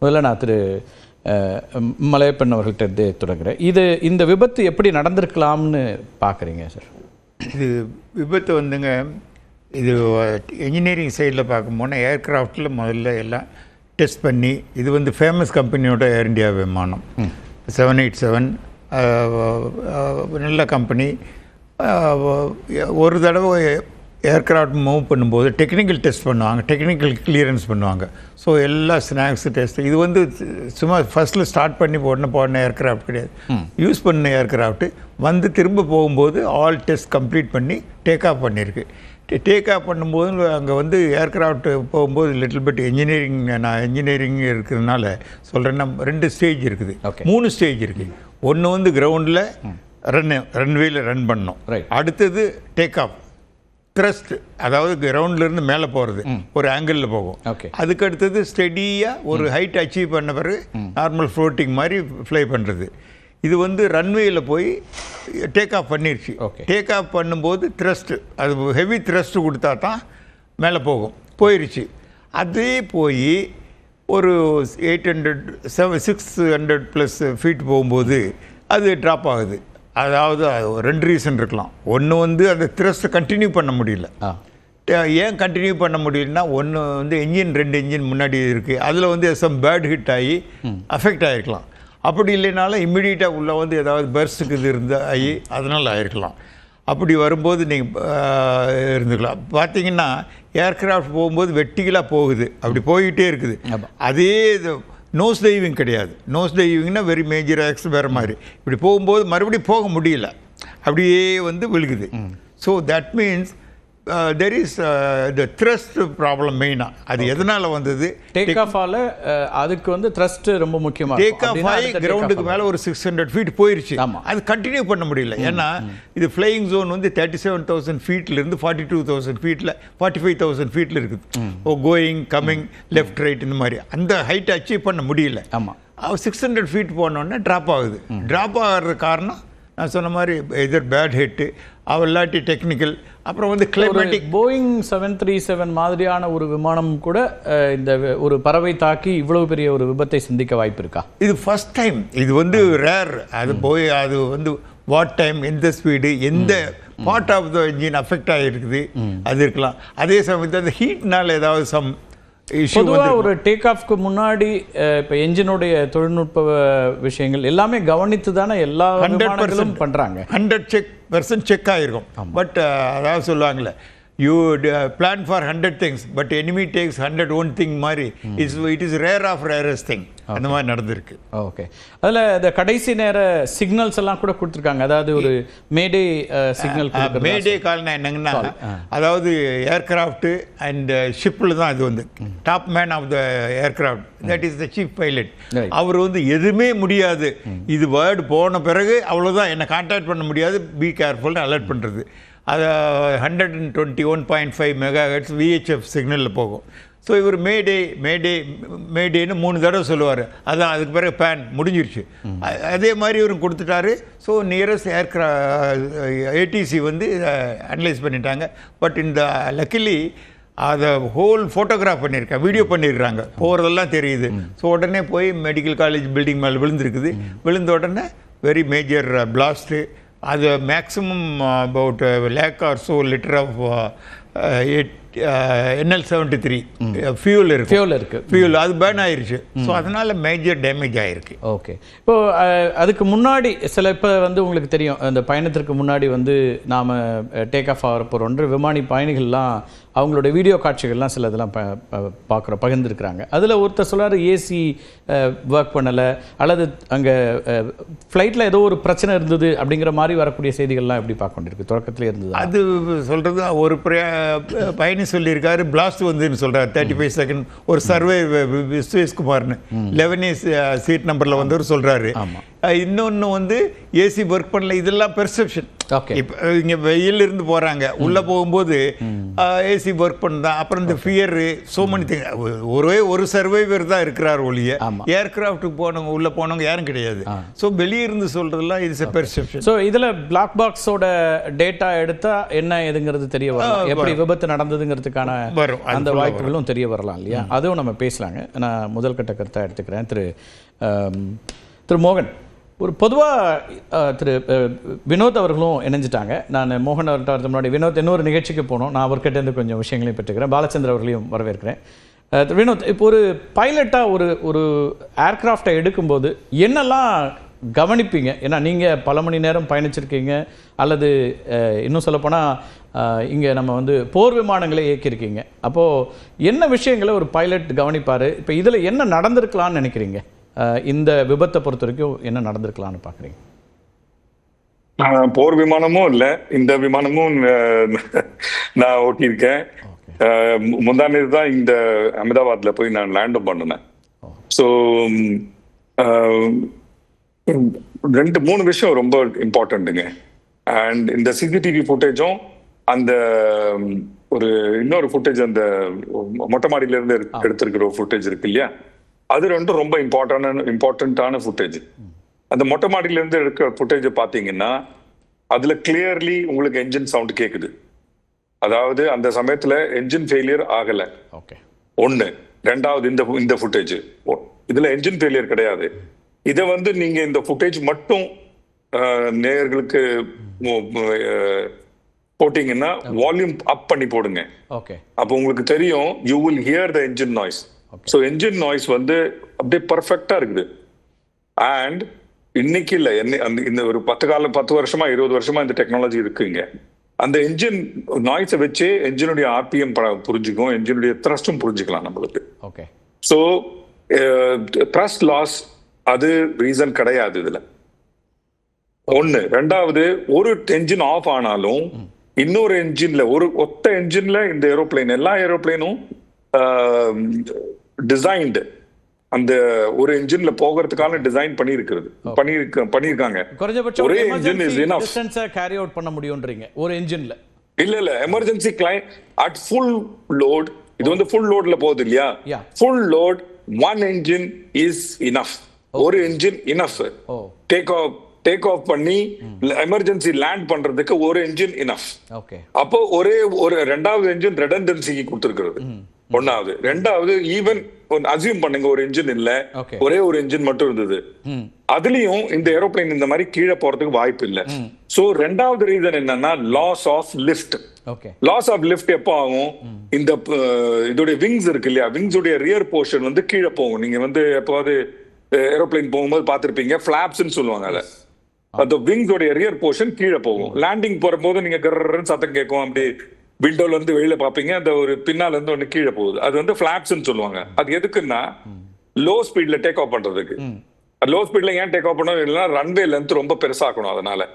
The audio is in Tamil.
முதல்ல நான் திரு மலையப்பன் அவர்கள்ட்ட தொடங்குறேன். இந்த விபத்து எப்படி நடந்திருக்கலாம்னு பார்க்குறீங்க சார்? இது விபத்து வந்துங்க, இது என்ஜினியரிங் சைடில் பார்க்கும்போது ஏர்க்ராஃப்டில் முதல்ல எல்லாம் டெஸ்ட் பண்ணி, இது வந்து ஃபேமஸ் கம்பெனியோட ஏர் இண்டியா விமானம் 787, நல்ல கம்பெனி. ஒரு தடவை ஏர்க்ராஃப்ட் மூவ் பண்ணும்போது டெக்னிக்கல் டெஸ்ட் பண்ணுவாங்க, டெக்னிக்கல் கிளியரன்ஸ் பண்ணுவாங்க. ஸோ எல்லா ஸ்நாக்ஸு டெஸ்ட், இது வந்து சும்மா ஃபஸ்ட்டில் ஸ்டார்ட் பண்ணி போன ஏர்க்ராஃப்ட் கிடையாது, யூஸ் பண்ண ஏர்க்ராஃப்ட்டு வந்து திரும்ப போகும்போது ஆல் டெஸ்ட் கம்ப்ளீட் பண்ணி டேக் ஆஃப் பண்ணியிருக்கு. டேக் ஆஃப் பண்ணும்போது அங்கே வந்து ஏர்க்ராஃப்ட் போகும்போது லிட்டில் பிட் என்ஜினியரிங் இருக்கிறதுனால சொல்கிறேன்னா 2 ஸ்டேஜ் இருக்குது, 3 ஸ்டேஜ் இருக்குது. ஒன்று வந்து கிரவுண்டில் ரன்வேயில் ரன் பண்ணோம், அடுத்தது டேக் ஆஃப் த்ரஸ்ட், அதாவது கிரவுண்ட்லேருந்து மேலே போகிறது ஒரு ஆங்கிளில் போகும். அதுக்கு அடுத்தது ஸ்டெடியாக ஒரு ஹைட் அச்சீவ் பண்ண பிறகு நார்மல் ஃப்ளோட்டிங் மாதிரி ஃப்ளை பண்ணுறது. இது வந்து ரன்வேயில் போய் டேக் ஆஃப் பண்ணிருச்சு. டேக் ஆஃப் பண்ணும்போது த்ரஸ்ட்டு, அது ஹெவி த்ரஸ்ட்டு கொடுத்தா தான் மேலே போயிருச்சு. அதே போய் ஒரு 600+ ஃபீட் போகும்போது அது ட்ராப் ஆகுது. அதாவது 2 ரீசன் இருக்கலாம். ஒன்று வந்து அந்த த்ரஸ்ட்டை கண்டினியூ பண்ண முடியல. ஏன் கண்டினியூ பண்ண முடியலன்னா, ஒன்று வந்து என்ஜின் 2 என்ஜின் முன்னாடி இருக்குது, அதில் வந்து சம் பேட் ஹிட் ஆகி அஃபெக்ட் ஆகிருக்கலாம். அப்படி இல்லைனாலும் இம்மிடியட்டாக உள்ளே வந்து ஏதாவது பர்ஸ்ட்டுக்கு இது ஆகி அதனால் ஆகிருக்கலாம். அப்படி வரும்போது நீங்கள் இருந்துக்கலாம். பார்த்தீங்கன்னா ஏர்க்ராஃப்ட் போகும்போது வெட்டிகளாக போகுது, அப்படி போய்கிட்டே இருக்குது. அதே இது நோஸ் டைவிங் கிடையாது. நோஸ் டைவிங்னா வெரி மேஜர் ஆக்ஸ் வேறு மாதிரி. இப்படி போகும்போது மறுபடியும் போக முடியல, அப்படியே வந்து விழுகுது. So that means there is the thrust problem மெயினாக. அது எதனால் வந்தது? டேக் ஆஃபால் அதுக்கு வந்து த்ரஸ்ட் ரொம்ப முக்கியமாக. டேக் ஆஃப் ஆகி கிரவுண்டுக்கு மேலே ஒரு 600 ஃபீட் போயிடுச்சு, அது கண்டினியூ பண்ண முடியல. ஏன்னா இது ஃப்ளையிங் ஜோன் வந்து 37,000 ஃபீட்லேருந்து 42,000 ஃபீட்டில் 45,000 ஃபீட்டில் இருக்குது. கோயிங் கம்மிங் லெஃப்ட் ரைட் இந்த மாதிரி அந்த ஹைட்டை அச்சீவ் பண்ண முடியல. 600 ஃபீட் போனோடனே ட்ராப் ஆகுது. ட்ராப் ஆகிறது காரணம் நான் சொன்ன மாதிரி எதர் பேட் ஹிட்டு, இல்லாட்டி டெக்னிக்கல், அப்புறம் வந்து கிளைமேட்டிக். போயிங் 737 மாதிரியான ஒரு விமானம் கூட இந்த ஒரு பறவை தாக்கி இவ்வளவு பெரிய ஒரு விபத்தை சந்திக்க வாய்ப்பு இருக்கா? இது ஃபர்ஸ்ட் டைம், இது வந்து ரேர். அது வந்து வாட் டைம், எந்த ஸ்பீடு, எந்த part of the engine affect ஆகிருக்குது, அது இருக்கலாம். அதே சமயத்தில் அந்த ஹீட்னால் ஏதாவது சம் பொதுவாக ஒரு டேக் ஆஃப்க்கு முன்னாடி இப்போ என்ஜினுடைய தொழில்நுட்ப விஷயங்கள் எல்லாமே கவனித்து தானே எல்லா 100% பண்ணுறாங்க. 100% செக் ஆகிருக்கும். பட் அதாவது சொல்லுவாங்களே, you plan for 100 things but enemy takes 101 thing மாதிரி it is rare of rarest thing. அந்த மாதிரி நடந்திருக்கு. ஓகே, அதில் இந்த கடைசி நேர சிக்னல்ஸ் எல்லாம் கூட கொடுத்துருக்காங்க. அதாவது ஒரு மேடே சிக்னல். மேடே கால்னா என்னங்கன்னா, அதாவது ஏர்கிராஃப்ட் அண்ட் ஷிப்பில் தான் இது வந்து top man of the aircraft, that is the chief pilot. அவர் வந்து எதுவுமே முடியாது, இது வேர்டு போன பிறகு அவ்வளோதான், என்னை கான்டாக்ட் பண்ண முடியாது, பி கேர்ஃபுல்னு அலர்ட் பண்ணுறது. அது 121.5 MHz VHF சிக்னலில் போகும். ஸோ இவர் மேடேன்னு 3 தடவை சொல்லுவார். அதான் அதுக்கு பிறகு பேன் முடிஞ்சிருச்சு. அதே மாதிரி இவரும் கொடுத்துட்டாரு. ஸோ நியரஸ்ட் ATC வந்து அனலைஸ் பண்ணிட்டாங்க. பட் இந்த லக்கிலி அதை ஹோல் ஃபோட்டோகிராஃப் பண்ணியிருக்கேன், வீடியோ பண்ணியிருக்காங்க, போகிறதெல்லாம் தெரியுது. ஸோ உடனே போய் மெடிக்கல் காலேஜ் பில்டிங் மேலே விழுந்திருக்குது. விழுந்த உடனே வெரி மேஜர் பிளாஸ்ட்டு. அது maximum about 1 lakh or so litre of NL-73 fuel அது பேர்ன் ஆயிடுச்சு. ஸோ அதனால் மேஜர் டேமேஜ் ஆகிருக்கு. ஓகே, இப்போது அதுக்கு முன்னாடி இப்போ வந்து உங்களுக்கு தெரியும், அந்த பயணத்திற்கு முன்னாடி வந்து நாம் டேக் ஆஃப் ஆகிற போகிறோன்ற விமானி பயணிகள்லாம் அவங்களோட வீடியோ காட்சிகள்லாம் சில இதெல்லாம் பகிர்ந்துருக்குறாங்க. அதில் ஒருத்தர் சொல்கிறார் ஏசி ஒர்க் பண்ணலை, அல்லது அங்கே ஃப்ளைட்டில் ஏதோ ஒரு பிரச்சனை இருந்தது அப்படிங்கிற மாதிரி வரக்கூடிய செய்திகள்லாம் எப்படி பார்க்க வேண்டியிருக்கு? தொடக்கத்திலே இருந்தது அது சொல்கிறது. ஒரு பயணி சொல்லியிருக்காரு, பிளாஸ்ட் வந்துன்னு சொல்கிறார் 35 செகண்ட். ஒரு சர்வே விஸ்வேஷ்குமார்னு 11 சீட் நம்பரில் வந்தவர் சொல்கிறாரு. இன்னொன்று வந்து ஏசி ஒர்க் பண்ணல, இதெல்லாம் பெர்செப்ஷன். Okay. இப்போ இங்கே வெயில் இருந்து போகிறாங்க உள்ளே போகும்போது ஏசி ஒர்க் பண்ணுதான். அப்புறம் இந்த ஃபியர் சோ மெனி திங். ஒரு சர்வைவர் தான் இருக்கிறார் ஒழிய ஏர்கிராஃப்ட்டுக்கு போனவங்க உள்ளே போனவங்க யாரும் கிடையாது. ஸோ வெளியே இருந்து சொல்கிறதுலாம் இட்ஸ் எ பெர்செப்ஷன். ஸோ இதில் பிளாக் பாக்ஸோட டேட்டா எடுத்தா என்ன எதுங்கிறது தெரிய வரலாம், எப்படி விபத்து நடந்ததுங்கிறதுக்கான அந்த வாய்ப்புகளும் தெரிய வரலாம் இல்லையா? அதுவும் நம்ம பேசலாங்க. நான் முதல் கட்ட கருத்தை எடுத்துக்கிறேன். திரு மோகன், ஒரு பொதுவாக திரு வினோத் அவர்களும் இணைஞ்சிட்டாங்க. நான் மோகன் அவர்கிட்ட வரது முன்னாடி வினோத் இன்னொரு நிகழ்ச்சிக்கு போனோம். நான் அவர்கிட்ட கொஞ்சம் விஷயங்களையும் பெற்றுக்கிறேன். பாலச்சந்திர அவர்களையும் வரவேற்கிறேன். வினோத், இப்போ ஒரு பைலட்டாக ஒரு ஏர்கிராஃப்டை எடுக்கும்போது என்னெல்லாம் கவனிப்பீங்க? ஏன்னா நீங்கள் பல மணி நேரம் பயணிச்சிருக்கீங்க, அல்லது இன்னும் சொல்லப்போனால் இங்கே நம்ம வந்து போர் விமானங்களே இயக்கியிருக்கீங்க. அப்போது என்ன விஷயங்களை ஒரு பைலட் கவனிப்பார்? இப்போ இதில் என்ன நடந்திருக்கலாம்னு நினைக்கிறீங்க? இந்த விபத்தை பொறுத்த வரைக்கும் என்ன நடந்திருக்கலாம்னு பார்க்குறீங்க? போர் விமானமும் இல்லை, இந்த விமானமும் நான் ஓட்டியிருக்கேன். முந்தானது தான் இந்த அகமதாபாத்ல போய் நான் லேண்டும் பண்ணினேன். ஸோ 2-3 விஷயம் ரொம்ப இம்பார்ட்டண்ட்டுங்க. அண்ட் இந்த சிசிடிவி ஃபுட்டேஜும் அந்த ஒரு இன்னொரு ஃபுட்டேஜ், அந்த மொட்டை மாடியில இருந்து எடுத்திருக்கிற ஃபுட்டேஜ் இருக்கு இல்லையா, அது ரெண்டும் ரொம்ப இம்பார்ட்டன்டான ஃபுட்டேஜ். அந்த மொட்டை மாடியில இருந்து எடுக்கிற ஃபுட்டேஜை பார்த்தீங்கன்னா அதுல கிளியர்லி உங்களுக்கு என்ஜின் சவுண்ட் கேட்குது. அதாவது அந்த சமயத்துல என்ஜின் ஃபெயிலியர் ஆகல. ஒண்ணு. ரெண்டாவது, இந்த ஃபுட்டேஜ் இதுல என்ஜின் ஃபெயிலியர் கிடையாது. இதை வந்து நீங்க இந்த ஃபுட்டேஜ் மட்டும் நேயர்களுக்கு போட்டீங்கன்னா வால்யூம் அப் பண்ணி போடுங்க. அப்போ உங்களுக்கு தெரியும், you will hear the engine noise. So engine noise வந்து அப்படியே பர்ஃபெக்டா இருக்குது. அண்ட் இன்னைக்கு இல்லை, இந்த ஒரு 10 வருஷமா 20 வருஷமா இந்த டெக்னாலஜி இருக்குங்க. அந்த என்ஜின் நாய்ஸை வச்சு என்ஜினுடைய ஆர்பிஎம் புரிஞ்சுக்கும், என்ஜினுடைய த்ரஸ்டும் புரிஞ்சுக்கலாம் நம்மளுக்கு. ஸோ த்ரஸ்ட் லாஸ் அது ரீசன் கிடையாது இதுல. ஒண்ணு. ரெண்டாவது, ஒரு என்ஜின் ஆஃப் ஆனாலும் இன்னொரு என்ஜின்ல, ஒத்த என்ஜின்ல இந்த ஏரோப்ளேன், எல்லா ஏரோப்ளேனும் டிசைன்டு அந்த ஒரு என்ஜின்ல போகிறதுக்கான டிசைன் பண்ணிருக்காங்க. ஒரே என்ஜின் இஸ் எனஃப். டிஸ்டன்ஸை கேரி அவுட் பண்ண முடியும்ன்றீங்க ஒரு என்ஜின்ல? இல்ல emergency claim at full load. இது வந்து ஃபுல் லோட்ல போகுது இல்லையா? Full load one engine is enough. ஒரு என்ஜின் எனஃப். டேக் ஆஃப் பண்ணி எமர்ஜென்சி லேண்ட் பண்றதுக்கு ஒரு என்ஜின் எனஃப். அப்போ ஒரு ரெண்டாவது என்ஜின் ரெடண்டன்சிக்கு கொடுத்திருக்கிறது. ஒன்னாவது. ரெண்டாவது, ஈவன் அசியூம் பண்ணுங்க ஒரு என்ஜின் இல்ல, ஒரே ஒரு என்ஜின் மட்டும் இருந்தது, அதுலயும் இந்த ஏரோப்ளேன் இந்த மாதிரி கீழே போறதுக்கு வாய்ப்பு இல்ல. சோ ரெண்டாவது ரீசன் என்னன்னா loss of lift. Loss of lift எப்போ ஆகும்? இந்த இதோடைய விங்ஸ் இருக்கு இல்லையா, விங்ஸ் உடைய ரியர் போர்ஷன் வந்து கீழே போகும். நீங்க வந்து எப்போது ஏரோப்ளேன் போகும்போது பாத்திருப்பீங்க, பிளாப்ஸ்ன்னு சொல்லுவாங்க. அதை அந்த விங்ஸ் உடைய ரியர் போர்ஷன் கீழே போகும். லேண்டிங் போகும்போது நீங்க கர்றன்னு சத்தம் கேட்கும். அப்படி விண்டோல இருந்து வெளியில பாப்பீங்க, அந்த ஒரு பின்னால இருந்து ஒண்ணு கீழே போகுது. அது வந்து பிளாப்ஸ்ன்னு சொல்லுவாங்க. அது எதுக்குன்னா லோ ஸ்பீட்ல டேக் ஆஃப் பண்றதுக்கு. லோ ஸ்பீட்ல ஏன் டேக் ஆஃப் பண்ணணும்? இல்லைன்னா ரன்வே லென்த் ரொம்ப பெருசாக்கணும். அதனால